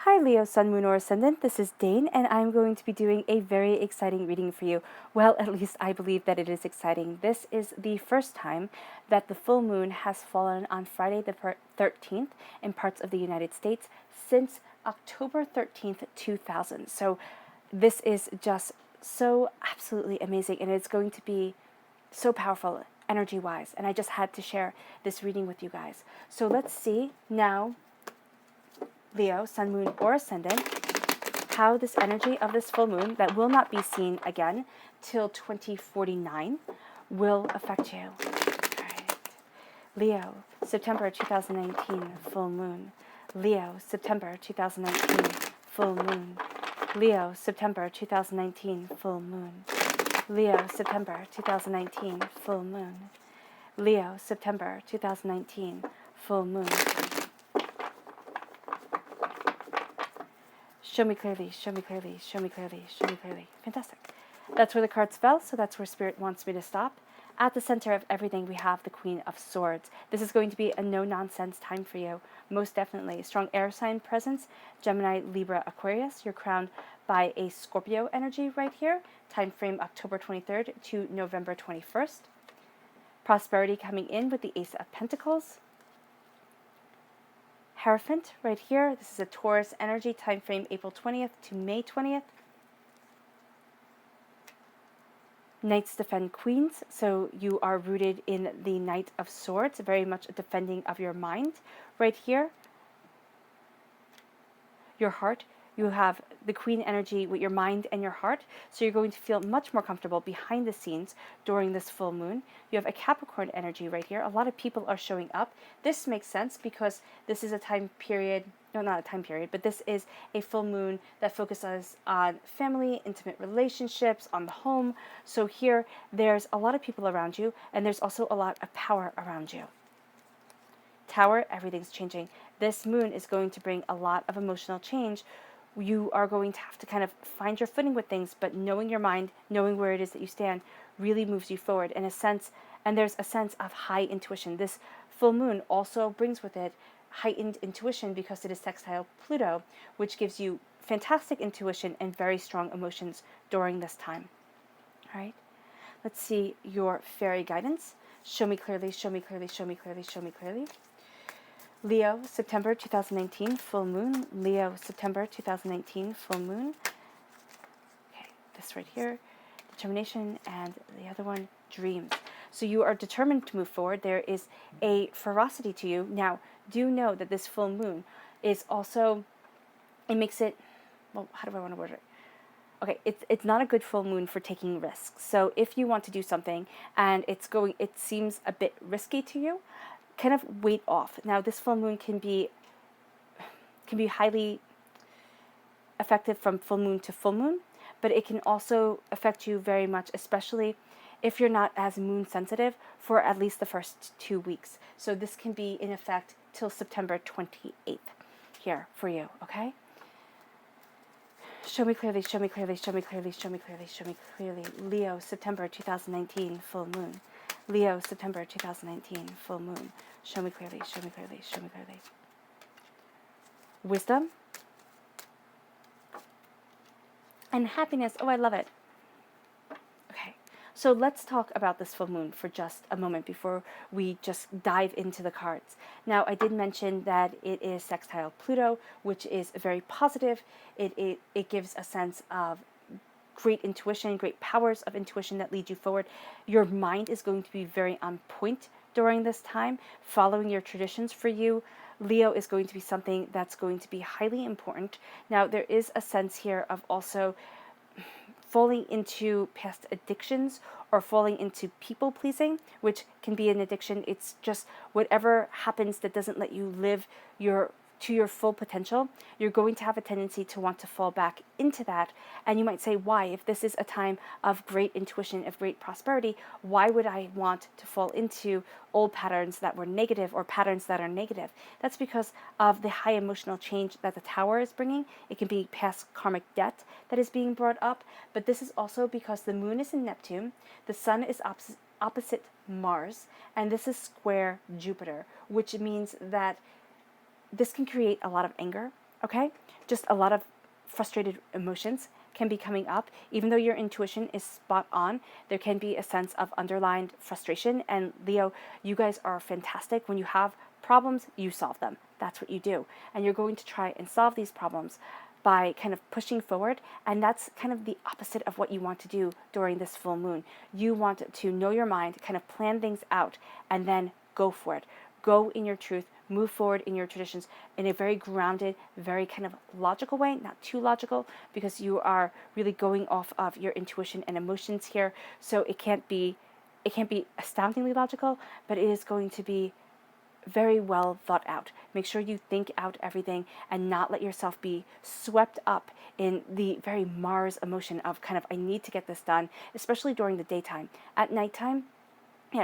Hi Leo, Sun, Moon, or Ascendant. This is Dane, and I'm going to be doing a very exciting reading for you. Well, at least I believe that it is exciting. This is the first time that the full moon has fallen on Friday the 13th in parts of the United States since October 13th, 2000. So this is just so absolutely amazing, and it's going to be so powerful energy-wise, and I just had to share this reading with you guys. So let's see now, Leo, Sun, Moon, or Ascendant, how this energy of this full moon that will not be seen again till 2049 will affect you. All right. Leo, September 2019, full moon. Leo, September 2019, full moon. Leo, September 2019, full moon. Leo, September 2019, full moon. Leo, September 2019, full moon. Show me clearly, show me clearly, show me clearly, show me clearly. Fantastic. That's where the cards fell, so that's where Spirit wants me to stop. At the center of everything, we have the Queen of Swords. This is going to be a no-nonsense time for you, most definitely. Strong air sign presence, Gemini, Libra, Aquarius. You're crowned by a Scorpio energy right here. Time frame October 23rd to November 21st. Prosperity coming in with the Ace of Pentacles. Hierophant right here. This is a Taurus energy, time frame April 20th to May 20th. Knights defend queens, so you are rooted in the Knight of Swords, very much a defending of your mind. Right here, your heart, you have the Queen energy with your mind and your heart, so you're going to feel much more comfortable behind the scenes during this full moon. You have a Capricorn energy right here. A lot of people are showing up. This makes sense because this is a time period, no, not a time period, but this is a full moon that focuses on family, intimate relationships, on the home. So here, there's a lot of people around you, and there's also a lot of power around you. Tower, everything's changing. This moon is going to bring a lot of emotional change. You are going to have to kind of find your footing with things, but knowing your mind, knowing where it is that you stand, really moves you forward in a sense, and there's a sense of high intuition. This full moon also brings with it heightened intuition because it is sextile Pluto, which gives you fantastic intuition and very strong emotions during this time. All right, let's see your fairy guidance. Show me clearly, show me clearly, show me clearly, show me clearly. Leo, September 2019, full moon. Leo, September 2019, full moon. Okay, this right here, determination, and the other one, dreams. So you are determined to move forward. There is a ferocity to you. Now, do know that this full moon is also, it makes it, well, how do I want to word it? Okay, it's not a good full moon for taking risks. So if you want to do something and it seems a bit risky to you, kind of wait off. Now, this full moon can be highly effective from full moon to full moon, but it can also affect you very much, especially if you're not as moon sensitive for at least the first 2 weeks. So this can be in effect till September 28th here for you, okay? Show me clearly, show me clearly, show me clearly, show me clearly, show me clearly. Leo, September 2019, full moon. Leo, September 2019, full moon. Show me clearly, show me clearly, show me clearly. Wisdom and happiness. Oh, I love it. Okay, so let's talk about this full moon for just a moment before we just dive into the cards. Now, I did mention that it is sextile Pluto, which is very positive. It gives a sense of great intuition, great powers of intuition that lead you forward. Your mind is going to be very on point during this time. Following your traditions for you, Leo, is going to be something that's going to be highly important. Now, there is a sense here of also falling into past addictions or falling into people pleasing, which can be an addiction. It's just whatever happens that doesn't let you live to your full potential, you're going to have a tendency to want to fall back into that. And you might say, why? If this is a time of great intuition, of great prosperity, why would I want to fall into old patterns that were negative or patterns that are negative? That's because of the high emotional change that the Tower is bringing. It can be past karmic debt that is being brought up, but this is also because the moon is in Neptune, the sun is opposite Mars, and this is square Jupiter, which means that this can create a lot of anger, okay? Just a lot of frustrated emotions can be coming up. Even though your intuition is spot on, there can be a sense of underlined frustration. And Leo, you guys are fantastic. When you have problems, you solve them. That's what you do. And you're going to try and solve these problems by kind of pushing forward. And that's kind of the opposite of what you want to do during this full moon. You want to know your mind, kind of plan things out, and then go for it. Go in your truth, move forward in your traditions in a very grounded, very kind of logical way, not too logical, because you are really going off of your intuition and emotions here. So it can't be astoundingly logical, but it is going to be very well thought out. Make sure you think out everything and not let yourself be swept up in the very Mars emotion of kind of, I need to get this done, especially during the daytime. At nighttime,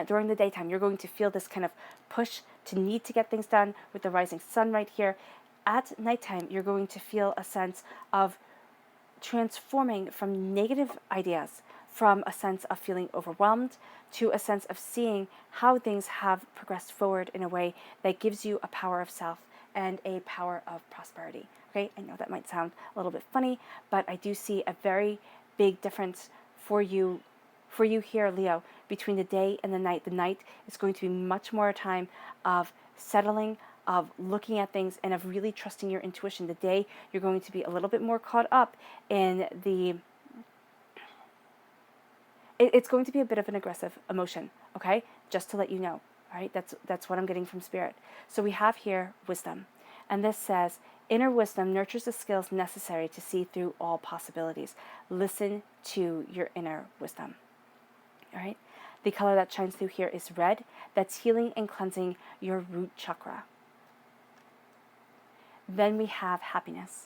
during the daytime, you're going to feel this kind of push to need to get things done with the rising sun right here. At nighttime, you're going to feel a sense of transforming from negative ideas, from a sense of feeling overwhelmed to a sense of seeing how things have progressed forward in a way that gives you a power of self and a power of prosperity. Okay, I know that might sound a little bit funny, but I do see a very big difference for you here, Leo, between the day and the night. The night is going to be much more a time of settling, of looking at things, and of really trusting your intuition. The day, you're going to be a little bit more caught up in it's going to be a bit of an aggressive emotion, okay? Just to let you know, all right? That's what I'm getting from Spirit. So we have here wisdom. And this says, inner wisdom nurtures the skills necessary to see through all possibilities. Listen to your inner wisdom, all right? The color that shines through here is red. That's healing and cleansing your root chakra. Then we have happiness.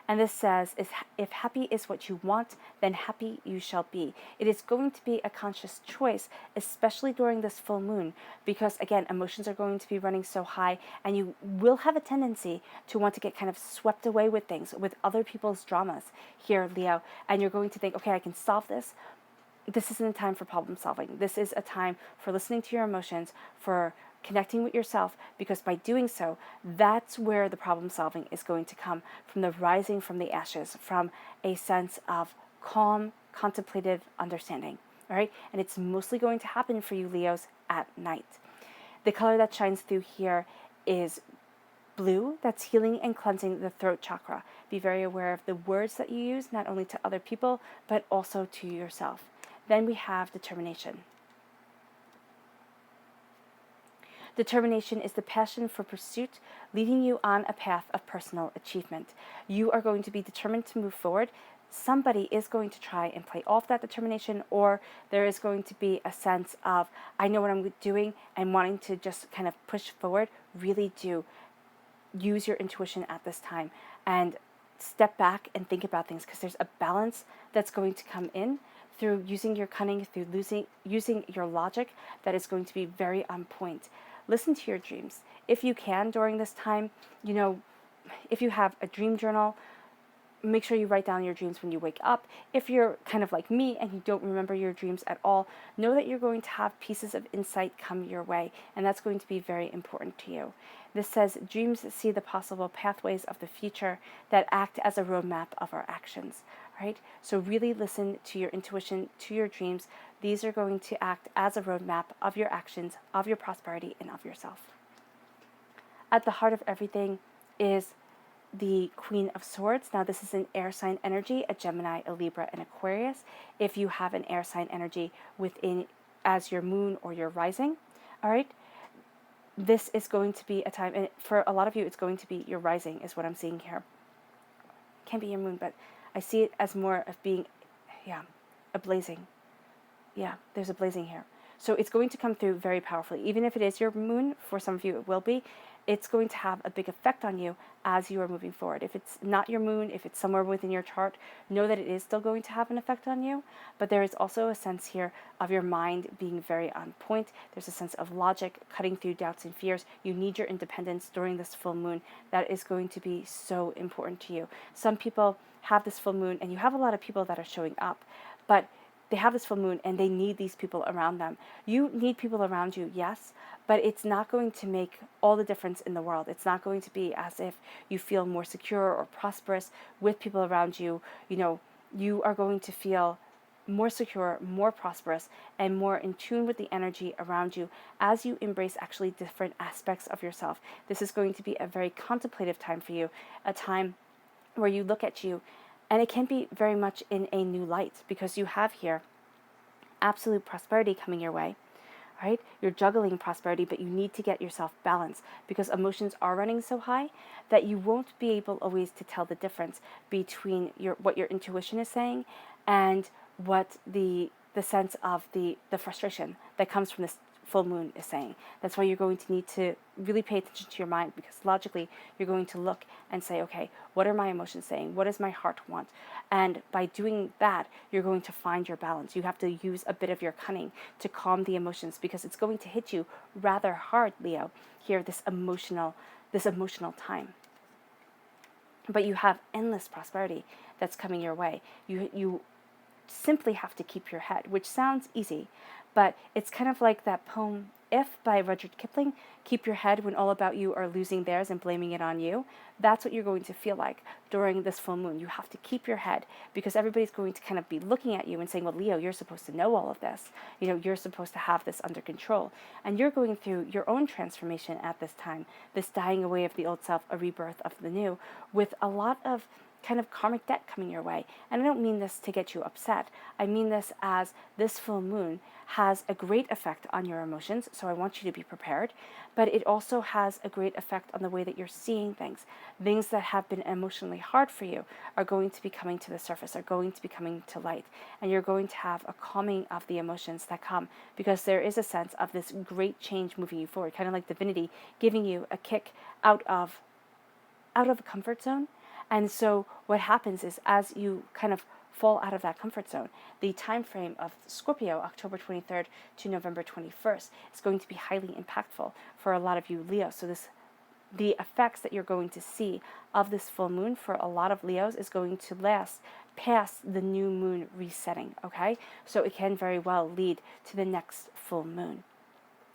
And this says, if happy is what you want, then happy you shall be. It is going to be a conscious choice, especially during this full moon, because again, emotions are going to be running so high, and you will have a tendency to want to get kind of swept away with things, with other people's dramas here, Leo. And you're going to think, okay, I can solve this. This isn't a time for problem solving. This is a time for listening to your emotions, for connecting with yourself, because by doing so, that's where the problem solving is going to come, from the rising from the ashes, from a sense of calm, contemplative understanding. All right? And it's mostly going to happen for you, Leos, at night. The color that shines through here is blue. That's healing and cleansing the throat chakra. Be very aware of the words that you use, not only to other people, but also to yourself. Then we have determination. Determination is the passion for pursuit, leading you on a path of personal achievement. You are going to be determined to move forward. Somebody is going to try and play off that determination, or there is going to be a sense of, I know what I'm doing, and wanting to just kind of push forward. Really do use your intuition at this time and step back and think about things, because there's a balance that's going to come in through using your cunning, through using your logic, that is going to be very on point. Listen to your dreams. If you can during this time, if you have a dream journal, make sure you write down your dreams when you wake up. If you're kind of like me and you don't remember your dreams at all, know that you're going to have pieces of insight come your way, and that's going to be very important to you. This says, dreams see the possible pathways of the future that act as a roadmap of our actions. Right? So really listen to your intuition, to your dreams. These are going to act as a roadmap of your actions, of your prosperity, and of yourself. At the heart of everything is the Queen of Swords. Now, this is an air sign energy, a Gemini, a Libra, and Aquarius. If you have an air sign energy within as your moon or your rising, all right, this is going to be a time, and for a lot of you, it's going to be your rising is what I'm seeing here. Can't be your moon, but I see it as more of being, a blazing. Yeah, there's a blazing here. So it's going to come through very powerfully. Even if it is your moon, for some of you it will be, it's going to have a big effect on you as you are moving forward. If it's not your moon, if it's somewhere within your chart, know that it is still going to have an effect on you. But there is also a sense here of your mind being very on point. There's a sense of logic cutting through doubts and fears. You need your independence during this full moon. That is going to be so important to you. Some people have this full moon, and you have a lot of people that are showing up, but they have this full moon and they need these people around them. You need people around you, yes, but it's not going to make all the difference in the world. It's not going to be as if you feel more secure or prosperous with people around you. You know, you are going to feel more secure, more prosperous, and more in tune with the energy around you as you embrace actually different aspects of yourself. This is going to be a very contemplative time for you, a time where you look at you, and it can be very much in a new light because you have here absolute prosperity coming your way. Right? You're juggling prosperity, but you need to get yourself balanced because emotions are running so high that you won't be able always to tell the difference between what your intuition is saying and what the sense of the frustration that comes from this full moon is saying. That's why you're going to need to really pay attention to your mind, because logically you're going to look and say, okay, what are my emotions saying? What does my heart want? And by doing that, you're going to find your balance. You have to use a bit of your cunning to calm the emotions, because it's going to hit you rather hard, Leo, here, this emotional time. But you have endless prosperity that's coming your way. You simply have to keep your head, which sounds easy, but it's kind of like that poem If by Rudyard Kipling, keep your head when all about you are losing theirs and blaming it on you. That's what you're going to feel like during this full moon. You have to keep your head because everybody's going to kind of be looking at you and saying, well, Leo, you're supposed to know all of this. You know, you're supposed to have this under control. And you're going through your own transformation at this time, this dying away of the old self, a rebirth of the new, with a lot of kind of karmic debt coming your way. And I don't mean this to get you upset. I mean this as this full moon has a great effect on your emotions, so I want you to be prepared, but it also has a great effect on the way that you're seeing things. Things that have been emotionally hard for you are going to be coming to the surface, are going to be coming to light, and you're going to have a calming of the emotions that come, because there is a sense of this great change moving you forward, kind of like divinity giving you a kick out of a comfort zone. And so what happens is, as you kind of fall out of that comfort zone, the time frame of Scorpio, October 23rd to November 21st, is going to be highly impactful for a lot of you Leo. So the effects that you're going to see of this full moon for a lot of Leos is going to last past the new moon resetting, okay? So it can very well lead to the next full moon.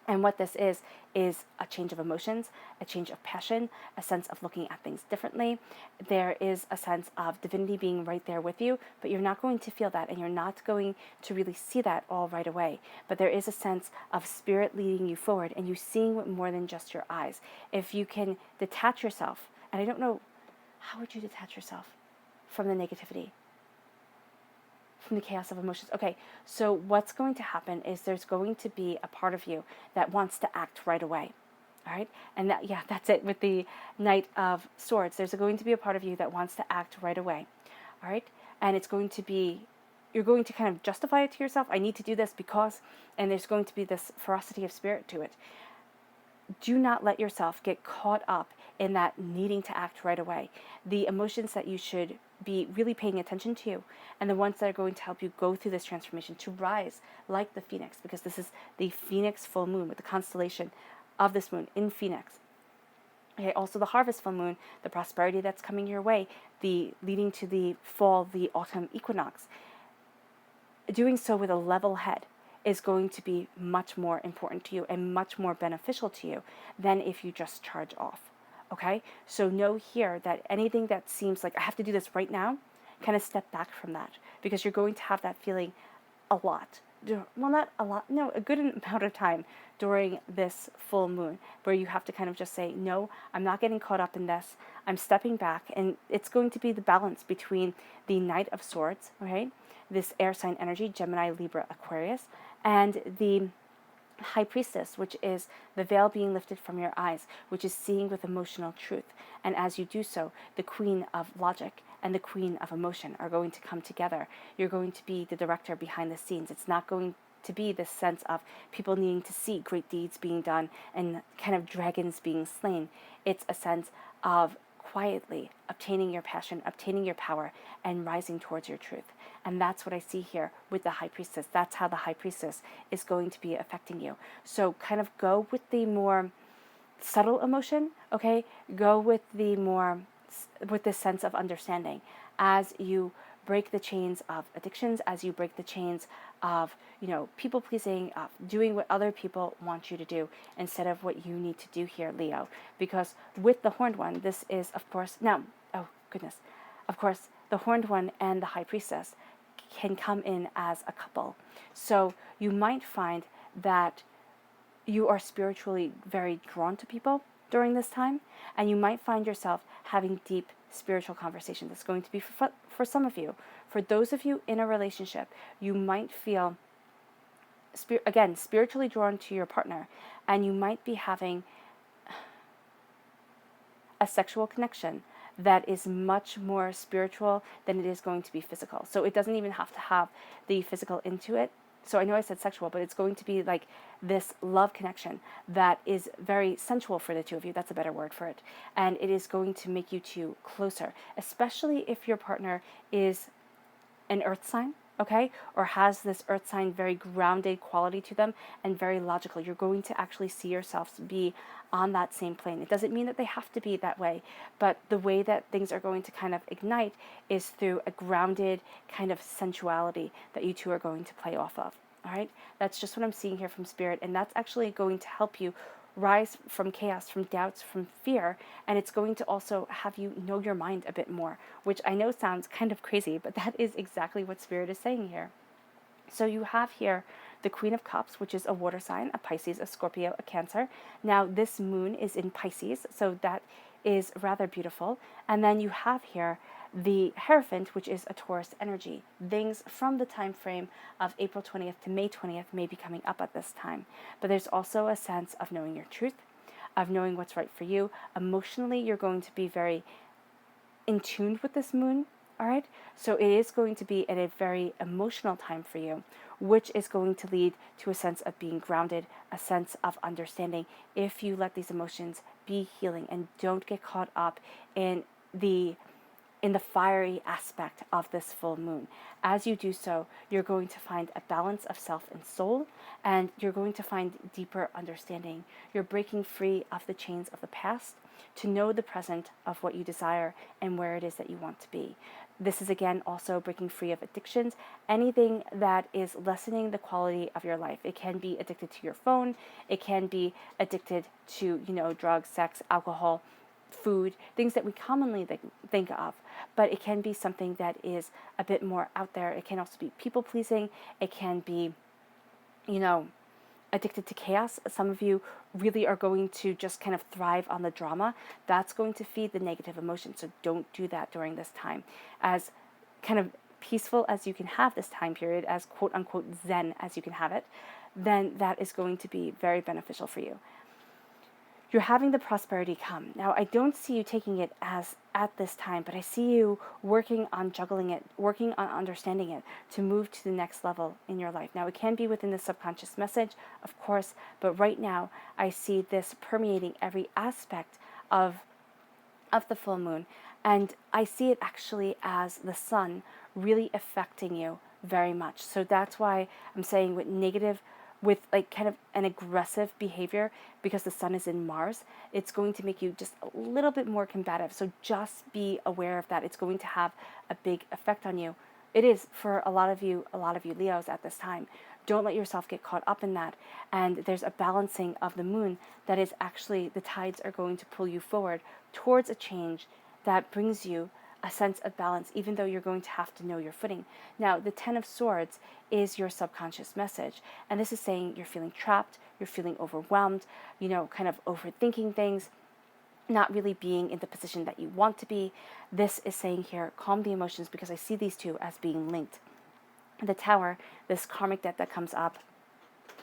And what this is a change of emotions, a change of passion, a sense of looking at things differently. There is a sense of divinity being right there with you, but you're not going to feel that, and you're not going to really see that all right away. But there is a sense of spirit leading you forward, and you seeing with more than just your eyes. If you can detach yourself, and I don't know, how would you detach yourself from the negativity? From the chaos of emotions. Okay, so what's going to happen is there's going to be a part of you that wants to act right away. All right, and that's it with the Knight of Swords. There's going to be a part of you that wants to act right away. All right, and it's going to be, you're going to kind of justify it to yourself. I need to do this because, and there's going to be this ferocity of spirit to it. Do not let yourself get caught up in that needing to act right away. The emotions that you should be really paying attention to, and the ones that are going to help you go through this transformation to rise like the phoenix, because this is the phoenix full moon with the constellation of this moon in Phoenix. Okay, also the harvest full moon, the prosperity that's coming your way, the leading to the fall, the autumn equinox. Doing so with a level head is going to be much more important to you and much more beneficial to you than if you just charge off. Okay, so know here that anything that seems like I have to do this right now, kind of step back from that, because you're going to have that feeling a lot. Well, not a lot, no, a good amount of time during this full moon, where you have to kind of just say, no, I'm not getting caught up in this. I'm stepping back, and it's going to be the balance between the Knight of Swords, right? This air sign energy, Gemini, Libra, Aquarius, and the High Priestess, which is the veil being lifted from your eyes, which is seeing with emotional truth. And as you do so, the Queen of Logic and the Queen of Emotion are going to come together. You're going to be the director behind the scenes. It's not going to be this sense of people needing to see great deeds being done and kind of dragons being slain. It's a sense of quietly obtaining your passion, obtaining your power, and rising towards your truth. And that's what I see here with the High Priestess. That's how the High Priestess is going to be affecting you. So kind of go with the more subtle emotion, okay? Go with the more, with this sense of understanding as you break the chains of addictions, as you break the chains of, people pleasing, of doing what other people want you to do instead of what you need to do here, Leo. Because with the Horned One, this is, of course, now, oh goodness, of course, the Horned One and the High Priestess can come in as a couple. So you might find that you are spiritually very drawn to people during this time, and you might find yourself having deep spiritual conversations. That's going to be for some of you. For those of you in a relationship, you might feel, again, spiritually drawn to your partner, and you might be having a sexual connection that is much more spiritual than it is going to be physical. So it doesn't even have to have the physical into it. So I know I said sexual, but it's going to be like this love connection that is very sensual for the two of you. That's a better word for it. And it is going to make you two closer, especially if your partner is an earth sign, okay, or has this earth sign very grounded quality to them and very logical. You're going to actually see yourselves be on that same plane. It doesn't mean that they have to be that way, but the way that things are going to kind of ignite is through a grounded kind of sensuality that you two are going to play off of. All right, that's just what I'm seeing here from Spirit, and that's actually going to help you rise from chaos, from doubts, from fear, and it's going to also have you know your mind a bit more, which I know sounds kind of crazy, but that is exactly what Spirit is saying here. So you have here the Queen of Cups, which is a water sign, a Pisces, a Scorpio, a Cancer. Now this moon is in Pisces, so that is rather beautiful. And then you have here the Hierophant, which is a Taurus energy. Things from the time frame of April 20th to May 20th may be coming up at this time. But there's also a sense of knowing your truth, of knowing what's right for you. Emotionally, you're going to be very in tune with this moon. All right, so it is going to be at a very emotional time for you, which is going to lead to a sense of being grounded, a sense of understanding if you let these emotions be healing and don't get caught up in the fiery aspect of this full moon. As you do so, you're going to find a balance of self and soul, and you're going to find deeper understanding. You're breaking free of the chains of the past to know the present of what you desire and where it is that you want to be. This is again also breaking free of addictions, anything that is lessening the quality of your life. It can be addicted to your phone, it can be addicted to, drugs, sex, alcohol, food, things that we commonly think of, but it can be something that is a bit more out there. It can also be people pleasing. It can be, addicted to chaos. Some of you really are going to just kind of thrive on the drama. That's going to feed the negative emotion. So don't do that during this time. As kind of peaceful as you can have this time period, as quote unquote zen as you can have it, then that is going to be very beneficial for you. You're having the prosperity come. Now, I don't see you taking it as at this time, but I see you working on juggling it, working on understanding it to move to the next level in your life. Now, it can be within the subconscious message, of course, but right now I see this permeating every aspect of the full moon. And I see it actually as the sun really affecting you very much. So that's why I'm saying with like kind of an aggressive behavior, because the sun is in Mars, it's going to make you just a little bit more combative. So just be aware of that. It's going to have a big effect on you. It is for a lot of you Leos at this time. Don't let yourself get caught up in that. And there's a balancing of the moon that is actually, the tides are going to pull you forward towards a change that brings you a sense of balance, even though you're going to have to know your footing. Now, the Ten of Swords is your subconscious message. And this is saying you're feeling trapped, you're feeling overwhelmed, kind of overthinking things, not really being in the position that you want to be. This is saying here, calm the emotions, because I see these two as being linked. The Tower, this karmic debt that comes up,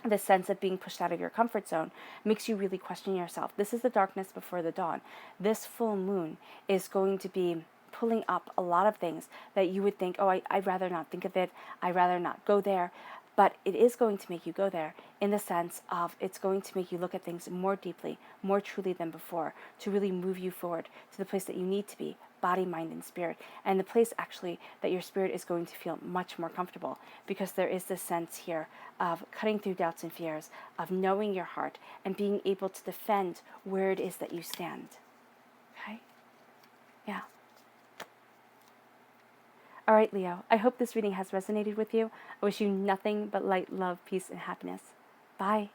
the sense of being pushed out of your comfort zone, makes you really question yourself. This is the darkness before the dawn. This full moon is going to be pulling up a lot of things that you would think, oh, I'd rather not think of it, I'd rather not go there. But it is going to make you go there in the sense of it's going to make you look at things more deeply, more truly than before, to really move you forward to the place that you need to be, body, mind, and spirit, and the place actually that your spirit is going to feel much more comfortable, because there is this sense here of cutting through doubts and fears, of knowing your heart and being able to defend where it is that you stand. Okay? Yeah. All right, Leo, I hope this reading has resonated with you. I wish you nothing but light, love, peace, and happiness. Bye.